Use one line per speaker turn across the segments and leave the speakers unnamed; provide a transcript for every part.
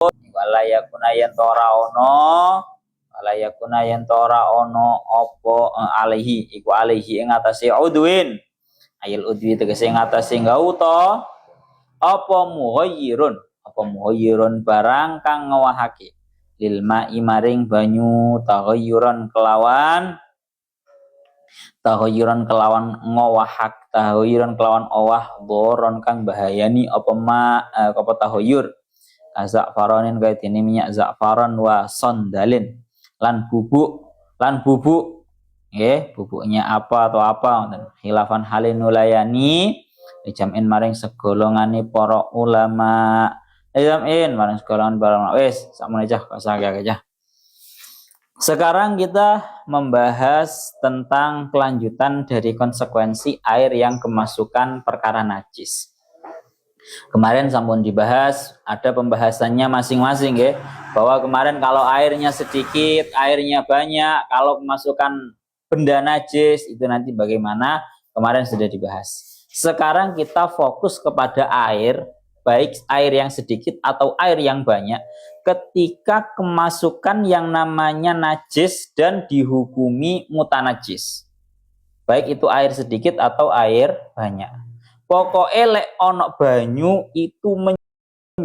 walayakuna yen tora ono opo alaihi iku alaihi ing atase udwin ayil udwi tegese ing atase gauta apa muhayyirun barang kang ngowahake lil ma'i maring banyu taghayyuran kelawan owah doron kang bahayani apa taghayyur za'faranin kaya dene minyak za'faran wa sondalin lan bubuk nggih bubuknya apa atau apa ngoten khilafan halin nulayani dijamin maring segolongane para ulama maring segolongan para ulama wis sakmene aja aja. Sekarang kita membahas tentang kelanjutan dari konsekuensi air yang kemasukan perkara najis. Kemarin sampun dibahas, ada pembahasannya masing-masing ya. Bahwa kemarin kalau airnya sedikit, airnya banyak, kalau kemasukan benda najis itu nanti bagaimana? Kemarin sudah dibahas. Sekarang kita fokus kepada air, baik air yang sedikit atau air yang banyak, ketika kemasukan yang namanya najis dan dihukumi mutanajis. Baik itu air sedikit atau air banyak. Pokoknya lek ono banyu itu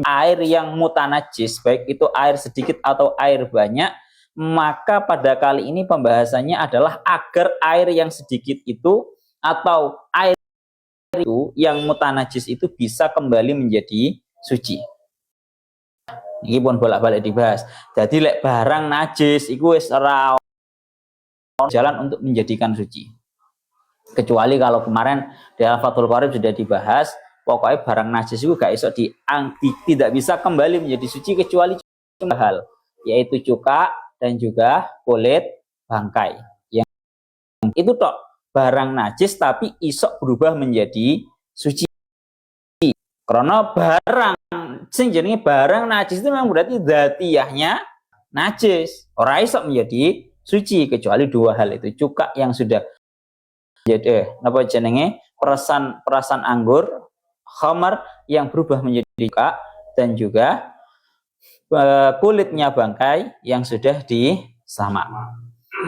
air yang mutanajis, baik itu air sedikit atau air banyak, maka pada kali ini pembahasannya adalah agar air yang sedikit itu atau air itu yang mutanajis itu bisa kembali menjadi suci. Ini pun bolak-balik dibahas. Jadi lek barang najis itu wis ora jalan untuk menjadikan suci. Kecuali kalau kemarin di Al-Fathul Qorib sudah dibahas, pokoknya barang najis itu gak iso tidak bisa kembali menjadi suci kecuali cuma hal, yaitu cuka dan juga kulit bangkai. Yang itu tok barang najis tapi iso berubah menjadi suci. Karena barang sing jenenge barang najis itu memang berarti dzatiyahnya najis. Ora iso menjadi suci kecuali dua hal itu, cuka yang sudah jadi napa jenenge perasan anggur khamar yang berubah menjadi cuka dan juga kulitnya bangkai yang sudah disamak.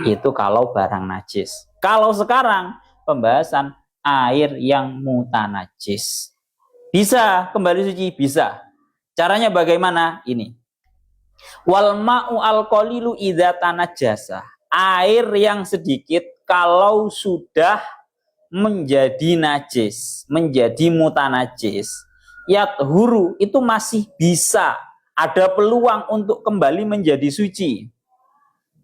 Itu kalau barang najis. Kalau sekarang pembahasan air yang mutanajis. Bisa kembali suci? Bisa. Caranya bagaimana? Ini. Wal ma'u al-qalilu idza tanajjasa. Air yang sedikit kalau sudah menjadi najis, menjadi mutanajis, yathuru itu masih bisa ada peluang untuk kembali menjadi suci.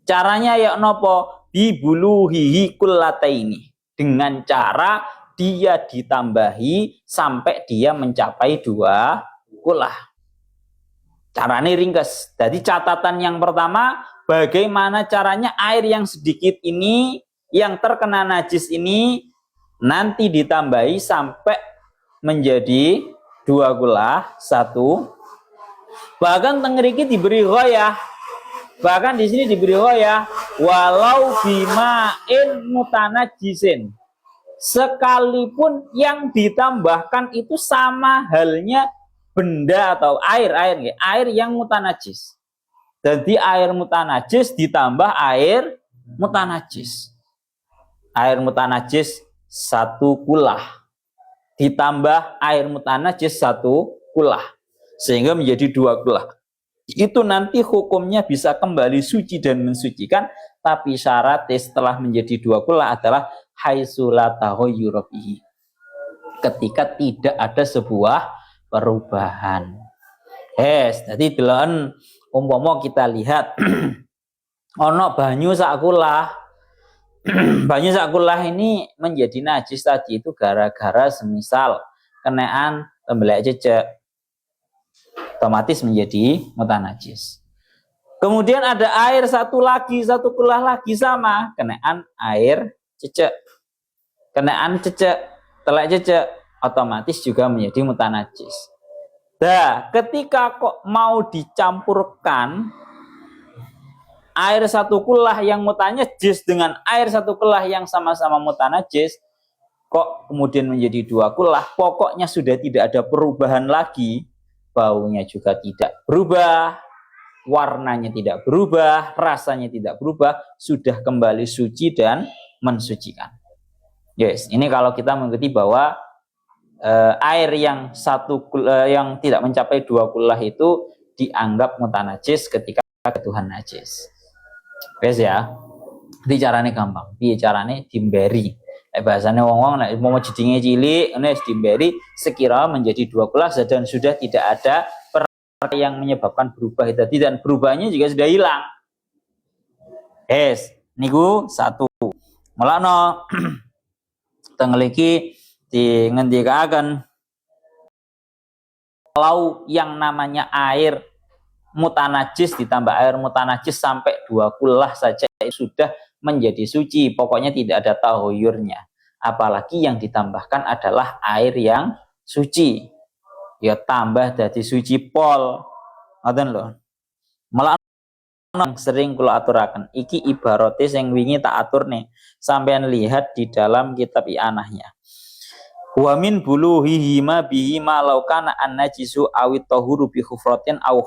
Caranya ya nopo? Bibuluhihi kullataini. Dengan cara dia ditambahi sampai dia mencapai 2 kullah. Caranya ringkas. Jadi catatan yang pertama, bagaimana caranya air yang sedikit ini, yang terkena najis ini, nanti ditambahi sampai menjadi 2 kullah, 1. Bahkan tengeriki diberi ghoyah. Bahkan di sini diberi ghoyah, walau bima'in mutanajisin. Sekalipun yang ditambahkan itu sama halnya benda atau air yang mutanajis. Jadi air mutanajis ditambah air mutanajis. Air mutanajis 1 kullah. Ditambah air mutanajis 1 kullah. Sehingga menjadi 2 kullah. Itu nanti hukumnya bisa kembali suci dan mensucikan. Tapi syaratnya setelah menjadi 2 kullah adalah haitsula taghayyura fihi. Ketika tidak ada sebuah perubahan. Jadi delon umpama kita lihat ono banyu sak kullah. Banyu sak kullah ini menjadi najis tadi itu gara-gara semisal kenaan tembelek cecek, otomatis menjadi mutanajis. Kemudian ada air 1 kullah lagi sama kenaan air cecek, kenaan cecek, telek cecek, otomatis juga menjadi mutanajis. Nah, ketika kok mau dicampurkan air 1 kullah yang mutanajis dengan air 1 kullah yang sama-sama mutanajis, kok kemudian menjadi 2 kullah, pokoknya sudah tidak ada perubahan lagi, baunya juga tidak berubah, warnanya tidak berubah, rasanya tidak berubah, sudah kembali suci dan mensucikan. Yes, ini kalau kita mengerti bahwa air yang yang tidak mencapai 2 kullah itu dianggap mutanajis ketika Tuhan najis. Yes ya. Di carane gampang. Piye carane dimberi. Bahasanya wong-wong nek mau jedinge cilik ngene dimberi sekira menjadi 2 kullah dan sudah tidak ada yang menyebabkan berubah tadi, dan berubahnya juga sudah hilang. Niku satu. Mulane tengeliki dingendikaken kalau yang namanya air mutanajis ditambah air mutanajis sampai 2 kullah saja sudah menjadi suci, pokoknya tidak ada tahoyurnya. Apalagi yang ditambahkan adalah air yang suci. Ya tambah dari suci pol. Ngoten lho. Malah sering kula aturaken. Iki ibarate sing wingi tak atur nih. Sampean lihat di dalam kitab i'anahnya. Wa min buluhihi ma bihi ma law kana an-najisu awit tahuru bi khufratin aw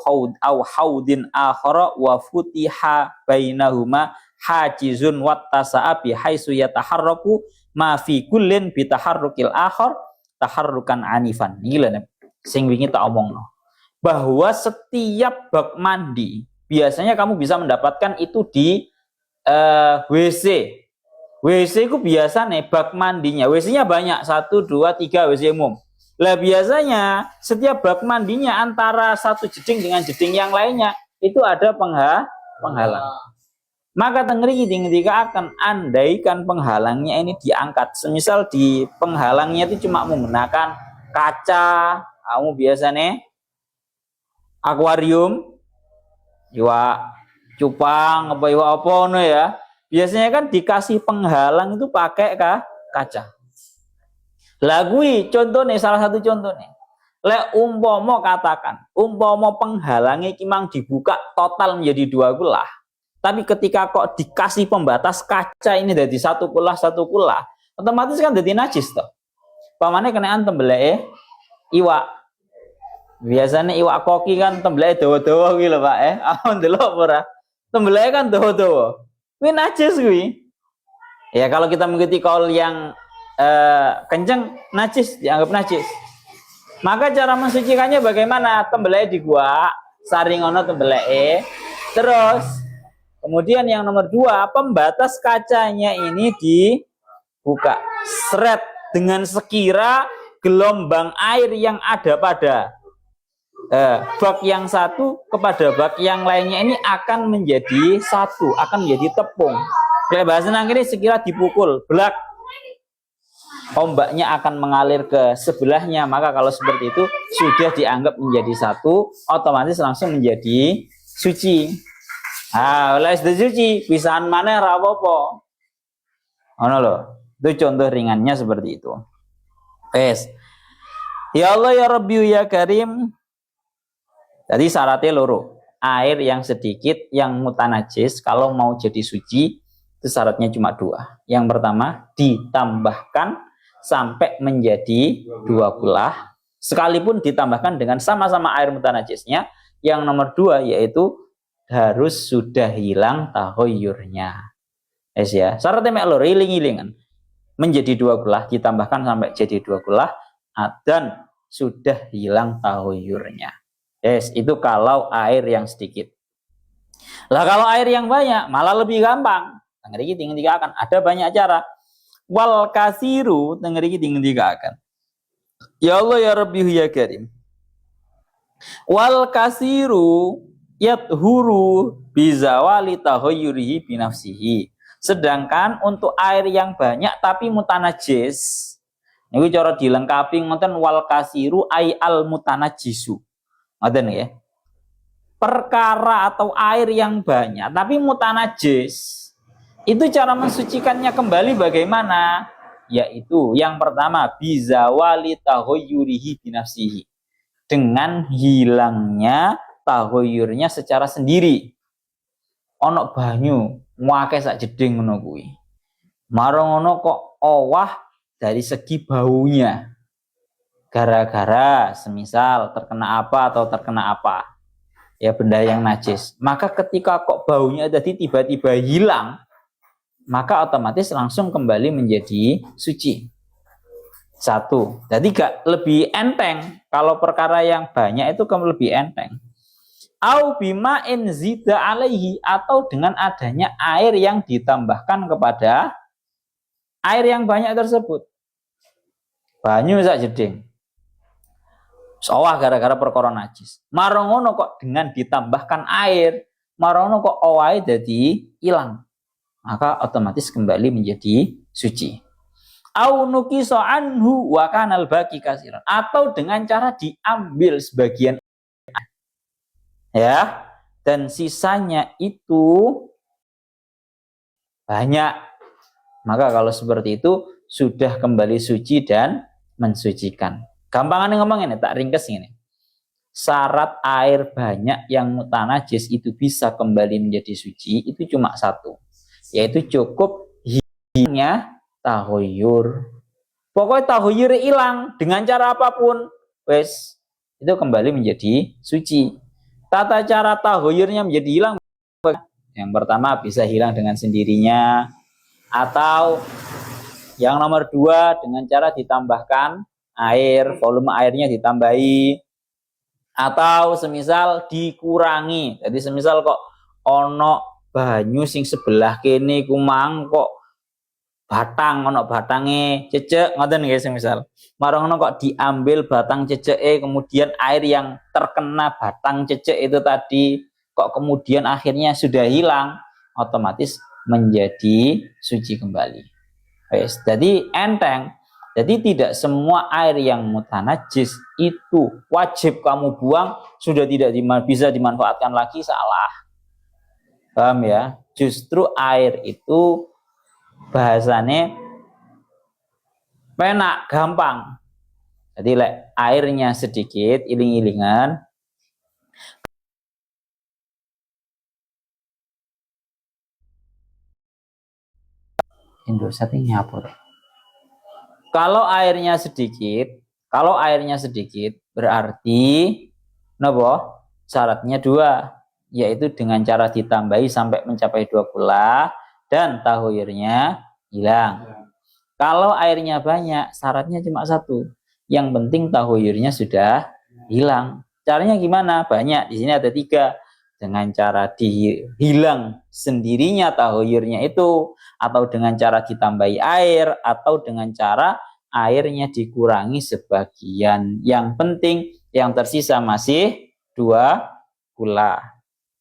haudin akhara wa futiha bainahuma hajizun wattasa'a bi haitsu yataharraku ma fi kullin bi taharrukil akhar taharrukan anifan. Iki lho sing wingi tak omongno. Bahwa setiap bak mandi biasanya kamu bisa mendapatkan itu di WC. WC itu biasa nih bak mandinya. WC-nya banyak, 1, 2, 3 WC umum. Lah biasanya setiap bak mandinya antara satu jeding dengan jeding yang lainnya itu ada penghalang. Maka tengriki ketika akan andaikan penghalangnya ini diangkat. Semisal di penghalangnya itu cuma menggunakan kaca, kamu biasanya akuarium, iwa cupang apa iwa apa no ya. Biasanya kan dikasih penghalang itu pakai kaca. Lagui contohnya, salah satu contohnya. Lek umpomo katakan, umpomo penghalangnya kimang dibuka total menjadi 2 kullah. Tapi ketika kok dikasih pembatas kaca ini dari 1 kullah, otomatis kan jadi najis toh. Pamane kenaan tembeleke iwak. Biasanya iwak koki kan tembeleke dawa-dawa kuwi lho Pak Amun delok ora. Tembeleke kan dawa-dawa. Kuwi najis kuwi. Ya kalau kita mengikuti kaul yang kenceng, najis, dianggap najis. Maka cara mensucikannya bagaimana? Tembeleke diguak, saringono tembeleke. Terus kemudian yang nomor 2, pembatas kacanya ini dibuka. Seret dengan sekira gelombang air yang ada pada bak yang satu kepada bak yang lainnya ini akan menjadi satu, akan menjadi tepung. Kayak bahasa nang ini sekira dipukul, blak, ombaknya akan mengalir ke sebelahnya. Maka kalau seperti itu sudah dianggap menjadi satu, otomatis langsung menjadi suci. Oleh sudah suci, pisahan mana ra apa-apa. Ono lho. Itu contoh ringannya seperti itu. Ya Allah ya Rabbi ya Karim. Jadi syaratnya loro. Air yang sedikit yang mutanajis kalau mau jadi suci itu syaratnya cuma 2. Yang pertama ditambahkan sampai menjadi 2 kullah. Sekalipun ditambahkan dengan sama-sama air mutanajisnya. Yang nomor 2 yaitu harus sudah hilang tahoyurnya. Ya, syaratnya mek loro iling-ilingan. Menjadi 2 kullah ditambahkan sampai jadi 2 kullah dan sudah hilang tahoyurnya. Itu kalau air yang sedikit. Lah kalau air yang banyak malah lebih gampang. Tengeriki akan ada banyak cara. Wal kasiru tengeriki akan. Ya Allah ya Rabbi ya Karim. Wal kasiru yathuru bizawali tahoyurihi binafsihi. Sedangkan untuk air yang banyak tapi mutanajis, ini cara dilengkapi ngoten wal kasiru ay al mutanajisu. Ngoten ya. Perkara atau air yang banyak tapi mutanajis, itu cara mensucikannya kembali bagaimana? Yaitu yang pertama bizawali tahoyurihi binafsihi. Dengan hilangnya tahoyurnya secara sendiri. Ono banyu ngake sak jeding ngono kuwi. Marang ono kok owah dari segi baunya. gara-gara semisal terkena apa atau terkena apa, ya benda yang najis, maka ketika kok baunya tadi tiba-tiba hilang, maka otomatis langsung kembali menjadi suci. Satu. Jadi gak lebih enteng. Kalau perkara yang banyak itu lebih enteng. Au bima'in zida alaihi, atau dengan adanya air yang ditambahkan kepada air yang banyak tersebut. Banyu sak jeding. Sawah gara-gara perkara najis. Marongono kok dengan ditambahkan air, marongono kok owahe jadi hilang. Maka otomatis kembali menjadi suci. Au nuqisa anhu wa kanal baqi kasiran, atau dengan cara diambil sebagian ya dan sisanya itu banyak, maka kalau seperti itu sudah kembali suci dan mensucikan. Gampangan ngomong ini, tak ringkes ini. Syarat air banyak yang mutanajis itu bisa kembali menjadi suci itu cuma satu, yaitu cukup hilangnya tahoyur. Pokoknya tahoyur hilang dengan cara apapun, wes itu kembali menjadi suci. Tata cara tahoyurnya menjadi hilang, yang pertama bisa hilang dengan sendirinya, atau yang nomor dua dengan cara ditambahkan air, volume airnya ditambahi, atau semisal dikurangi. Jadi semisal kok ono banyu sing sebelah kene kumang kok batang, ono batange cecek ngoten nggih, semisal marang ono kok diambil batang ceceke, kemudian air yang terkena batang cecek itu tadi kok kemudian akhirnya sudah hilang, otomatis menjadi suci kembali. Wes, jadi enteng. Jadi tidak semua air yang mutanajis itu wajib kamu buang, sudah tidak bisa dimanfaatkan lagi, salah. Paham ya? Justru air itu bahasanya penak, gampang. Jadi airnya sedikit, iling-ilingan. Indosat ini apa? Kalau airnya sedikit berarti nopo? Syaratnya dua, yaitu dengan cara ditambahi sampai mencapai 2 kula dan tahoyurnya hilang. Kalau airnya banyak, syaratnya cuma satu, yang penting tahoyurnya sudah hilang. Caranya gimana? Banyak. Di sini ada 3. Dengan cara dihilang sendirinya tahoyurnya itu, atau dengan cara ditambahi air, atau dengan cara airnya dikurangi sebagian. Yang penting yang tersisa masih 2 kula.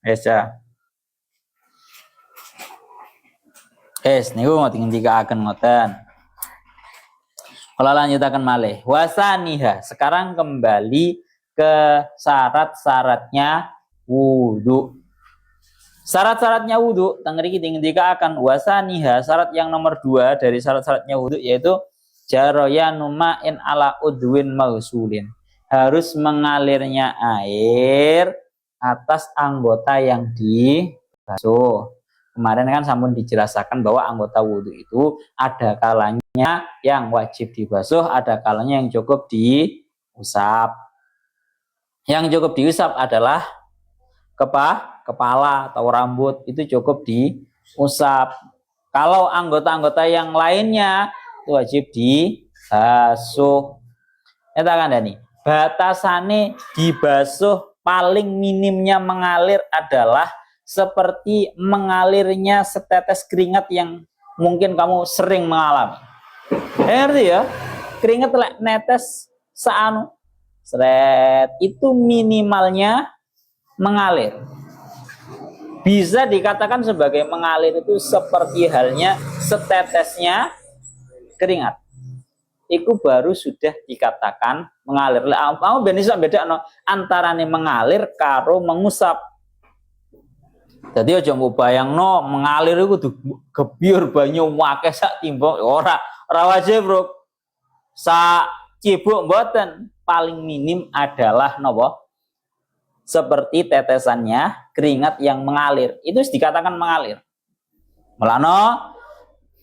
Esa. Niku ngoten ngendikaken ngoten. Kalau lanjutaken malih, wasaniha. Sekarang kembali ke syarat-syaratnya wudu. Syarat-syaratnya wudu, tengriki ngendikaken wasaniha, syarat yang nomor 2 dari syarat-syaratnya wudu yaitu jarayanu ma'in ala udwin mausulin. Harus mengalirnya air atas anggota yang dibasuh. Kemarin kan sampun dijelaskan bahwa anggota wudhu itu ada kalanya yang wajib dibasuh, ada kalanya yang cukup diusap. Yang cukup diusap adalah kepala atau rambut, itu cukup diusap. Kalau anggota-anggota yang lainnya itu wajib dibasuh. Kita kan nih, batasane dibasuh paling minimnya mengalir adalah seperti mengalirnya setetes keringat yang mungkin kamu sering mengalami. Ngerti ya? Keringat netes saanu seret itu minimalnya mengalir. Bisa dikatakan sebagai mengalir itu seperti halnya setetesnya keringat. Itu baru sudah dikatakan mengalir. Kamu beda antarane mengalir karo mengusap. Jadi aja mbok bayangno mengalir itu gebyur banyu akeh sak timbang ora wajib, Bro. Sak cibuk mboten, paling minim adalah napa? Seperti tetesannya keringat yang mengalir. Itu dikatakan mengalir. Mulane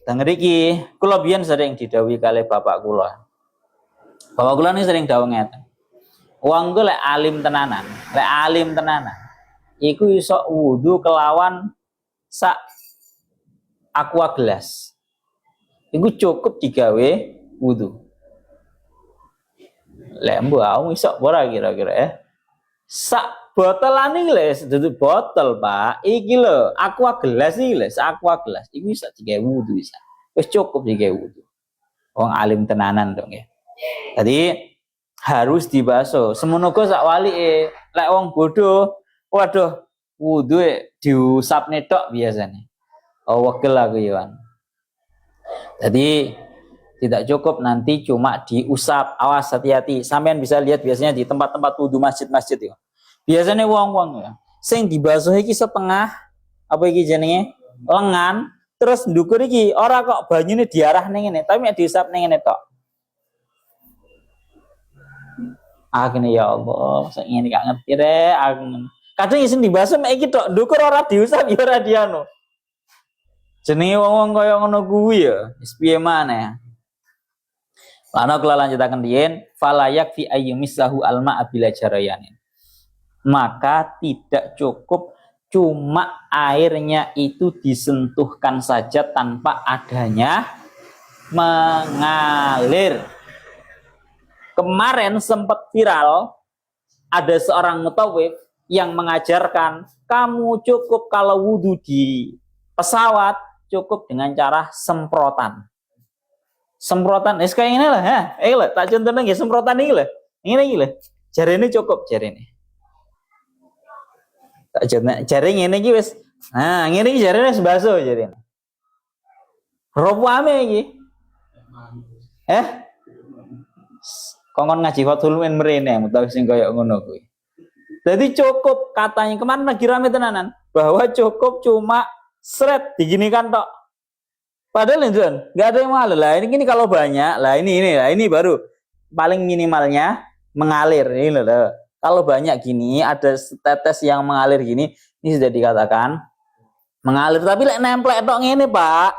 teng mriki kula biyen sering didhawuhi kalih bapak kula. Bapak kula ini sering dawuh ngeten. Wong ku lek alim tenanan, iku iso wudu kelawan sak aqua gelas. Iku cukup digawe wudu. Lek mbau iso ora kira-kira ya. Sak botolan iki lho, dudu botol, Pak. Iki lho, aqua gelas iki lho, sak aqua gelas. Iku iso digawe wudu bisa. Wis cukup digawe wudu. Wong alim tenanan dong ya. Jadi harus dibasuh. Semono sak walike lek wong bodoh, waduh, wudu diusap netok biasanya. Oh, wegel aku Iwan. Jadi tidak cukup nanti cuma diusap. Awas, hati-hati. Sampean bisa lihat biasanya di tempat-tempat wudu masjid-masjid itu. Biasanya wong-wong ya. Sing dibasuh iki setengah apa iki jenenge? Lengan, terus ndukur iki ora kok banyune diarah ning ngene, tapi mek diusap ning ngene tok. Akhirnya ya Allah, saya ingin gak ngerti deh. Kadang isin dibasuh mek iki tok, ndukur ora diusap ya ora dianu. Jenenge wong-wong kaya ngono kuwi ya, wis piye maneh. Lan kula lanjutaken riyen, falayak fi ayyumisahu alma abila jarayanin. Maka tidak cukup cuma airnya itu disentuhkan saja tanpa adanya mengalir. Kemarin sempat viral ada seorang mutawif yang mengajarkan kamu cukup kalau wudhu di pesawat cukup dengan cara semprotan. Semprotan, kayak ini lah, ya. Tak contohnya nggih semprotan ini lah. Ini lah. Jari ini cukup jari ini. Tak contoh jari ini wis. Nah, ini jari ini basuh jari ini. Ropo ame iki. Kongkon ngaji Fathul Muin mrene mutawi sing kaya ngono kuwi. Jadi cukup katanya kemarin lagi rame tenanan bahwa cukup cuma seret diginikan tok. Padahal itu enggak ada yang mengalir. Lah ini kalau banyak, lah ini baru paling minimalnya mengalir ini loh. Kalau banyak gini ada tetes yang mengalir gini, ini sudah dikatakan mengalir tapi lek nemplek tok ngene, Pak.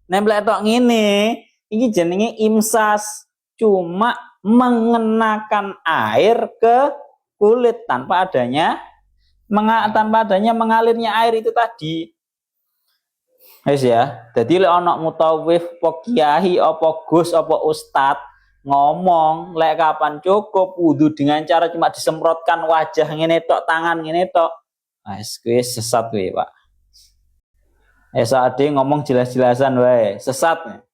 Nemplek tok ngene, iki jenenge imsas. Cuma mengenakan air ke kulit tanpa adanya mengalirnya air itu tadi. Wis ya. Jadi lek ana mutawif apa kiai apa gus apa ustad ngomong lek kapan cukup wudu dengan cara cuma disemprotkan wajah ngene tok, tangan ngene tok. Wis kuwi sesat kuwi, Pak. Saat ngomong jelas-jelasan wae, sesat.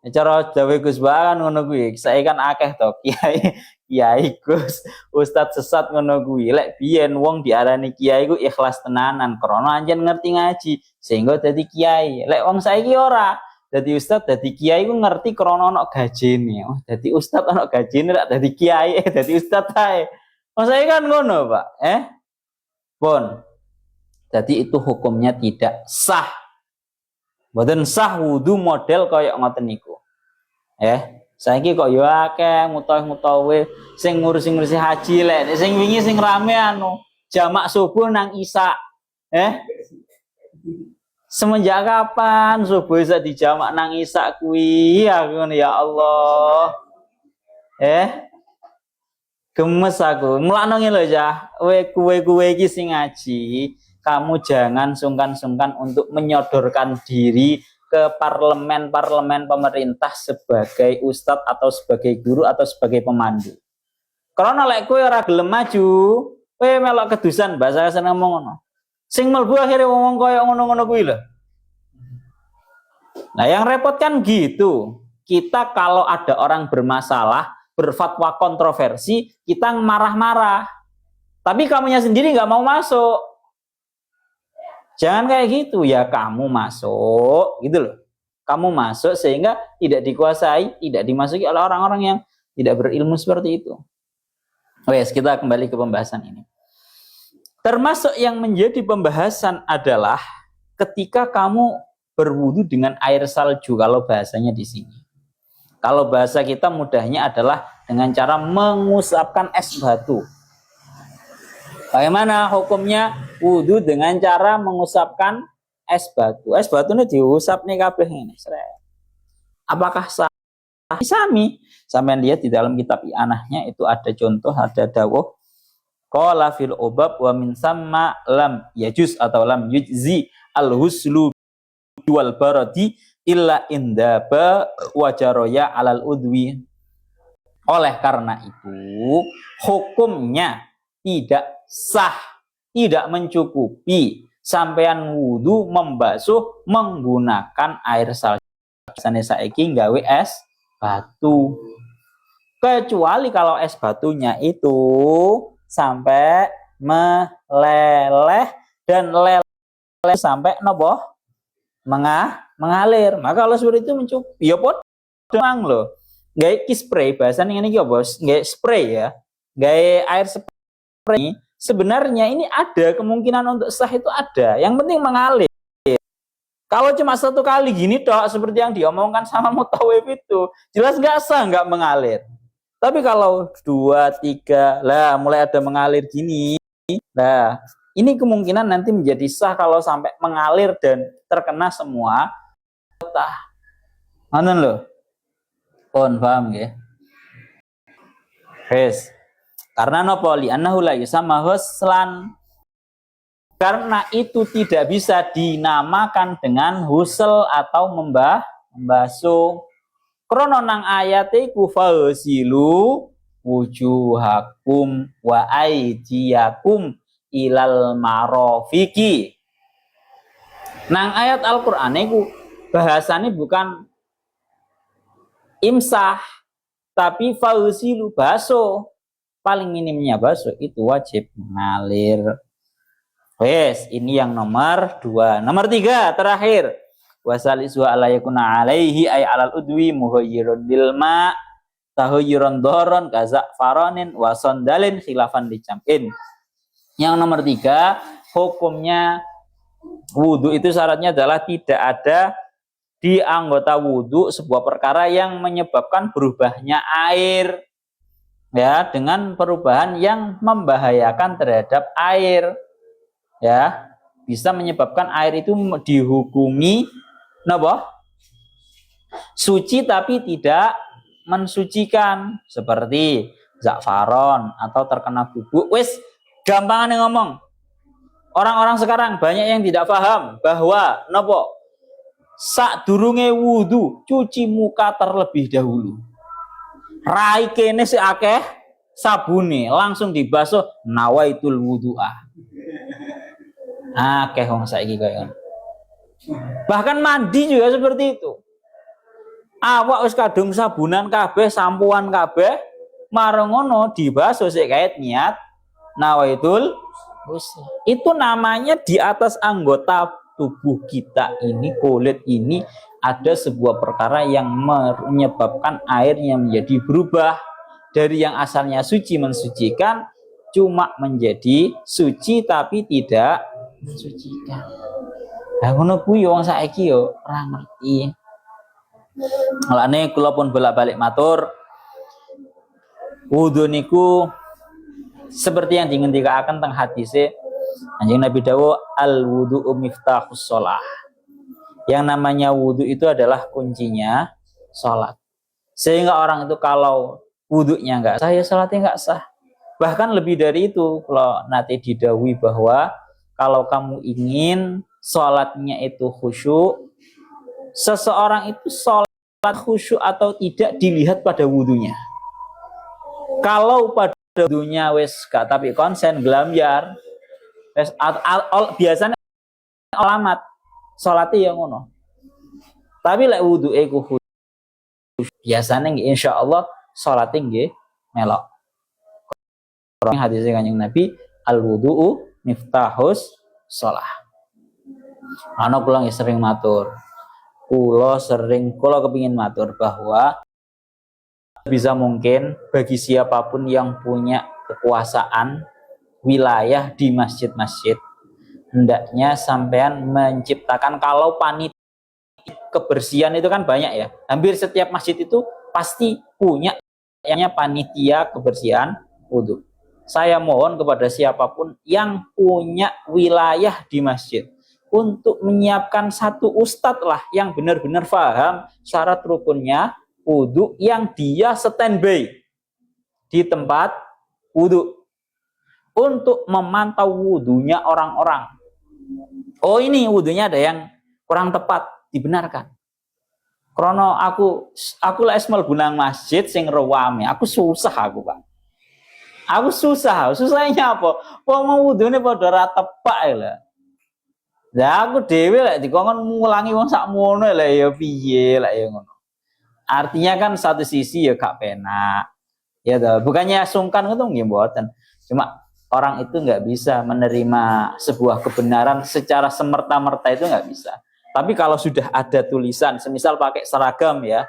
Cara dawe Gus Bahan ngono kuwi, saiki kan akeh to kiai Gus, ustad sesat ngono kuwi. Lek biyen wong diarani kiai ku ikhlas tenanan krana anjen ngerti ngaji sehingga dadi kiai. Lek wong saiki ora, dadi ustad dadi kiai ku ngerti krana ana gajine. Oh, dadi ustad ana gajine lek dadi kiai dadi ustad ae. Wong saiki kan ngono, Pak. Pun. Jadi itu hukumnya tidak sah. Mboten sah wudu model kaya ngoten niku. Saiki kok yo akeh mutawif sing ngurusi haji lek sing wingi sing rame jamak subuh nang Isya. Semenjak kapan subuh bisa dijamak nang Isya kuwi? Aku ya Allah. Gemes aku. Mulakno ngene lho ya. Kowe iki sing ngaji, kamu jangan sungkan-sungkan untuk menyodorkan diri ke parlemen pemerintah sebagai ustadz atau sebagai guru atau sebagai pemandu. Karena lek kowe ora gelem maju, kowe melok kedusan bahasa seneng ngomong ngono. Sing mlebu akhire ngomong kaya ngono-ngono kuwi lho. Nah, yang repot kan gitu. Kita kalau ada orang bermasalah, berfatwa kontroversi, kita marah-marah. Tapi kamunya sendiri nggak mau masuk. Jangan kayak gitu ya, kamu masuk gitu loh. Kamu masuk sehingga tidak dikuasai, tidak dimasuki oleh orang-orang yang tidak berilmu seperti itu. Wes, kita kembali ke pembahasan ini. Termasuk yang menjadi pembahasan adalah ketika kamu berwudu dengan air salju kalau bahasanya di sini. Kalau bahasa kita mudahnya adalah dengan cara mengusapkan es batu. Bagaimana hukumnya wudu dengan cara mengusapkan es batu? Es batu ini diusap nih kabeh ini. Apakah sah? sami. Sampean lihat di dalam kitab I'anahnya itu ada contoh, ada dawuh qala fil ubab wa min samma lam yajuz atau lam yujzi al huslu wal baradi illa indaba wajaroya alal udwi. Oleh karena itu hukumnya tidak sah, tidak mencukupi sampean wudu membasuh menggunakan air salju. Biasanya saiki nggawe es batu. Kecuali kalau es batunya itu sampai meleleh dan leleh sampai nopo mengalir. Maka kalau seperti itu mencukupi. Ya pun demang loh. Gaya spray bahasanya ini ya bos, gaya spray ya, gaya air spray. Sebenarnya ini ada kemungkinan untuk sah itu ada. Yang penting mengalir. Kalau cuma satu kali gini dok, seperti yang diomongkan sama Mutawif itu, jelas nggak sah, nggak mengalir. Tapi kalau 2, 3, lah mulai ada mengalir gini, nah ini kemungkinan nanti menjadi sah kalau sampai mengalir dan terkena semua. Mana loh? Paham ya? Yes. Karena nopo li annahu la yusamma huslan. Karena itu tidak bisa dinamakan dengan husl atau membasuh. Krono nang ayat iku fasilu wujuhakum wa aydiyakum ilal marofiki. Nang ayat Al-Qur'an iku bahasane bukan imsah tapi fasilu basuh. Paling minimnya basuh itu wajib mengalir. Wes, ini yang nomor 2. Nomor 3 terakhir. Wasalisu ala yakuna alaihi ay alal udwi muhayyirun dilma tahayyuran doron kaza faronin wasondalin khilafan dicamkin. Yang nomor 3, hukumnya wudu itu syaratnya adalah tidak ada di anggota wudu sebuah perkara yang menyebabkan berubahnya air ya, dengan perubahan yang membahayakan terhadap air ya, bisa menyebabkan air itu dihukumi napa? Suci tapi tidak mensucikan, seperti za'faron atau terkena bubuk. Wis gampangan ngomong. Orang-orang sekarang banyak yang tidak paham bahwa napa? Sadurunge wudu cuci muka terlebih dahulu. Rai kene si akeh sabune langsung dibasuh nawaitul wudu'ah. Akeh wong saiki kaya. Bahkan mandi juga seperti itu. Awak wis kadung sabunan kabeh, sampuan kabeh, marang ngono dibasuh sik kait niat nawaitul ghusl. Itu namanya di atas anggota tubuh kita ini, kulit ini ada sebuah perkara yang menyebabkan airnya menjadi berubah dari yang asalnya suci mensucikan cuma menjadi suci tapi tidak mensucikan. Lah ngono kuwi wong saiki yo ora ngerti. Mulane kula pun bolak-balik matur wudu niku seperti yang dingendikaken teng hadise Kanjeng Nabi dawuh al wudu miftahus shalah. Yang namanya wudu itu adalah kuncinya salat. Sehingga orang itu kalau wudunya enggak sah ya salatnya enggak sah. Bahkan lebih dari itu, kalau nanti didhawuhi bahwa kalau kamu ingin sholatnya itu khusyuk, seseorang itu sholat khusyuk atau tidak dilihat pada wudhunya. Kalau pada wudhunya wes gak tapi konsen gelambyar, biasanya alamat sholatnya yang ngono. Tapi lek wudhuke khusyuk, biasanya insya Allah sholatnya nggih melok. Hadisnya Kanjeng Nabi al wudu'u miftahus shalah. Ana kula sering matur. Kula kepingin matur bahwa bisa mungkin bagi siapapun yang punya kekuasaan wilayah di masjid-masjid, hendaknya sampean menciptakan, kalau panitia kebersihan itu kan banyak ya. Hampir setiap masjid itu pasti punya yang panitia kebersihan wudu. Saya mohon kepada siapapun yang punya wilayah di masjid untuk menyiapkan satu ustadz lah yang benar-benar paham syarat rukunnya wudu yang dia standby di tempat wudu untuk memantau wudunya orang-orang. Oh ini wudunya ada yang kurang tepat, dibenarkan. Krono aku lek mlebu nang masjid sing rewame, aku susah aku, Pak. Aku susahnya apa? Wong mau wudune padha ra tepak lho. Lah aku dhewe lek dikongkon ngulangi wong sakmono lek ya piye lek ya ngono. Artinya kan satu sisi ya gak penak. Ya toh, bukannya sungkan itu nggih mboten. Cuma orang itu nggak bisa menerima sebuah kebenaran secara semerta-merta, itu nggak bisa. Tapi kalau sudah ada tulisan, semisal pakai seragam ya,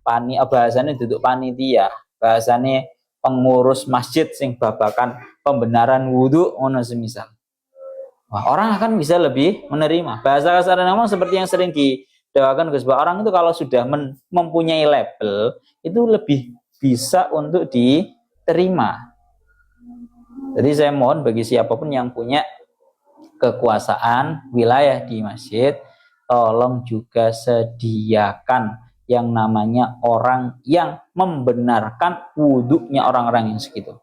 bahasanya duduk panitia, bahasanya pengurus masjid sing babakan pembenaran wudhu, ono semisal. Wah, orang akan bisa lebih menerima. Bahasa kasar memang seperti yang sering didoakan Gus, orang itu kalau sudah mempunyai label itu lebih bisa untuk diterima. Jadi saya mohon bagi siapapun yang punya kekuasaan wilayah di masjid, tolong juga sediakan yang namanya orang yang membenarkan wudhunya orang-orang yang segitu.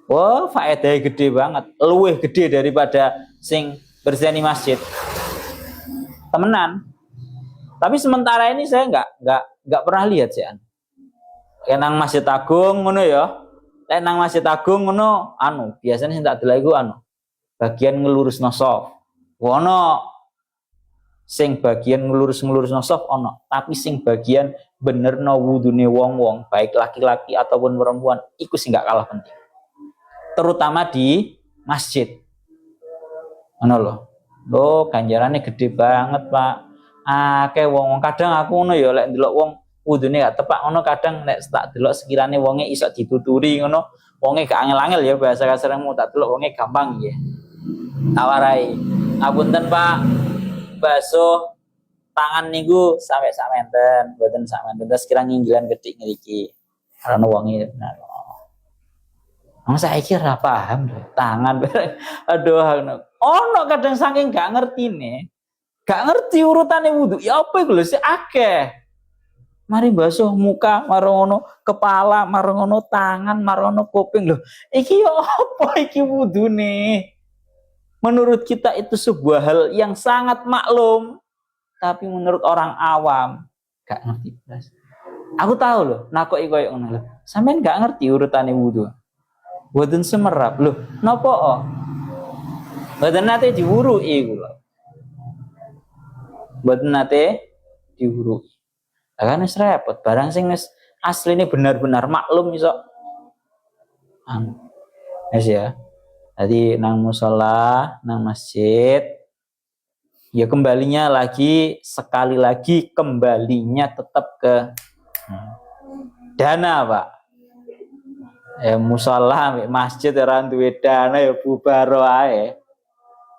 Wah, faedahnya gede banget, luwih gede daripada sing berseni masjid. Temenan. Tapi sementara ini saya nggak pernah lihat sih. Nang Masjid Agung ngono ya. Nang Masjid Agung ngono biasanya sing tak delok iku bagian ngelurusno shaf. Ono sing bagian ngelurus-ngelurusno shaf ono, tapi sing bagian benerno wudune wong-wong, baik laki-laki ataupun perempuan, iku sing gak kalah penting. Terutama di masjid. Ngono lho. Loh, ganjarane gede banget, Pak. Akeh wong kadang aku ngono ya lek ndelok wong wudune gak tepak ngono, kadang nek tak delok sekirane wonge iso dituturi ngono, wonge gak angel-angel ya, bahasa kasarmu tak delok wonge gampang ya. Tawarai, ngapunten Pak, basuh tangan niku sampai sak menten, mboten sak menten, terus kira nginggilan gethik ngriki. Karena wonge nah. Saya kira paham tangan aduh ono kadang saking gak ngerti nih. Gak ngerti urutane wudhu. Ya apa iku lho sik akeh. Mari basuh muka, marono kepala, marono tangan, marono kuping. Loh, iki ya apa iki wudune? Menurut kita itu sebuah hal yang sangat maklum, tapi menurut orang awam gak ngerti. Aku tahu loh, nakoki koyo ngono lho. Sampeyan gak ngerti urutane wudhu. Mboten semerap loh. Napa? Mboten nate diwuruki iku lho. Mboten nate diwuruki. Kan wis repot, barang sing wis asline benar-benar maklum iso wis ya. Jadi nang musala, nang masjid ya kembalinya lagi, sekali lagi kembalinya tetap ke dana, Pak. Musala masjid ora duwe dana ya bubar wae.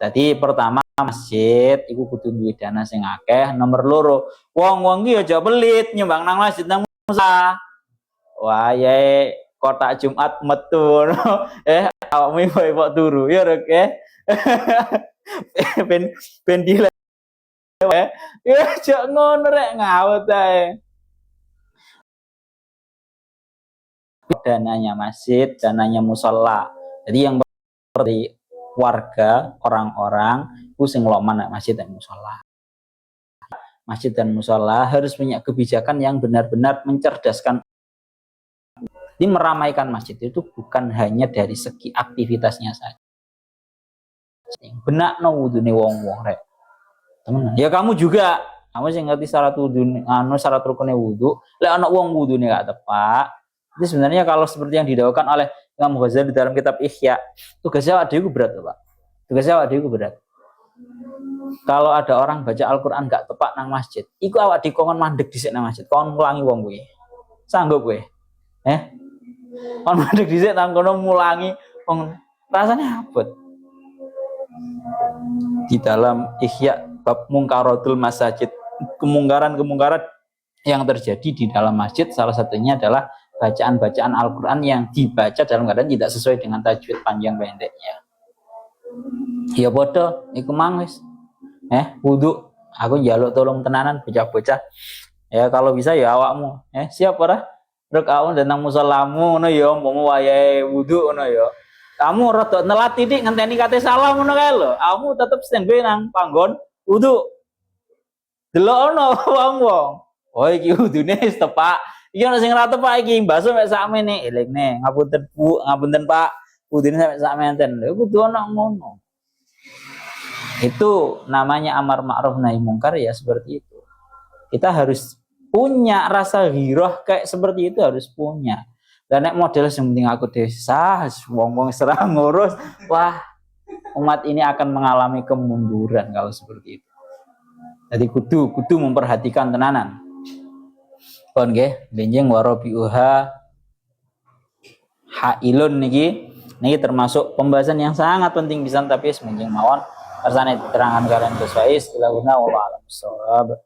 Jadi pertama masjid iku kudu duwe dana sing akeh. Nomor loro, wong-wong iki aja pelit nyumbang nang masjid nang musala. Wah, ya kotak Jumat metu awakmu kok turu ya rek ben dile ya aja ngono rek ngawut ae. Dananya masjid, dananya musala. Jadi yang seperti warga, orang-orang itu sing loman masjid dan musala. Masjid dan musala harus punya kebijakan yang benar-benar mencerdaskan. Jadi meramaikan masjid itu bukan hanya dari segi aktivitasnya saja. Benak no wudune wong-wong rek. Temen. Ya kamu juga, kamu sing ngerti syarat wudune, syarat rukune wudu, lek ana wong wudune gak tepak. Jadi sebenarnya kalau seperti yang didakwakan oleh Imam Ghazali di dalam kitab Ihya, tugasnya awak dhewe berat, Pak. Tugasnya awak dhewe berat. Kalau ada orang baca Al-Qur'an gak tepak nang masjid, iku awak dikongkon mandeg dhisik nang masjid, kon ngulangi wong kuwi. Sanggup kowe? Kon mandeg dhisik nang kono mulangi wong, rasanya abot. Di dalam Ihya bab mungkaratul masajid, kemungkaran-kemungkaran yang terjadi di dalam masjid, salah satunya adalah bacaan-bacaan Al-Quran yang dibaca dalam keadaan tidak sesuai dengan tajwid panjang pendeknya. Ya bodoh, iku mang wis. Wudu, aku njaluk tolong tenanan bocah-bocah Ya kalau bisa ya awakmu. Siap ora? Rek awakmu datang musolamu ngono ya, umpama wayahe wudu ngono ya. Kamu rada nelat titik ngenteni kate salam ngono kae lho. Kamu tetep standby nang panggon wudu. Delokno wong-wong. Oh iki wudune wis tepak. Iki ana sing ora tepak iki, mbasuh mek sakmene. Elingne, ngapunten Bu, ngapunten Pak. Wudune sampe sakmenten. Lha kudu ana ngono. Itu namanya amar ma'ruf nahi mungkar ya seperti itu. Kita harus punya rasa ghirah kayak seperti itu harus punya. Dan nek model yang penting aku desa, wong-wong serang ngurus, wah umat ini akan mengalami kemunduran kalau seperti itu. Jadi kudu memperhatikan tenanan. Kon nggih, benjing warabiuha hailun niki termasuk pembahasan yang sangat penting pisan tapi semenjing mawon kersane diterangkan kalian Gus Faiz, ila guna wa alam shawab.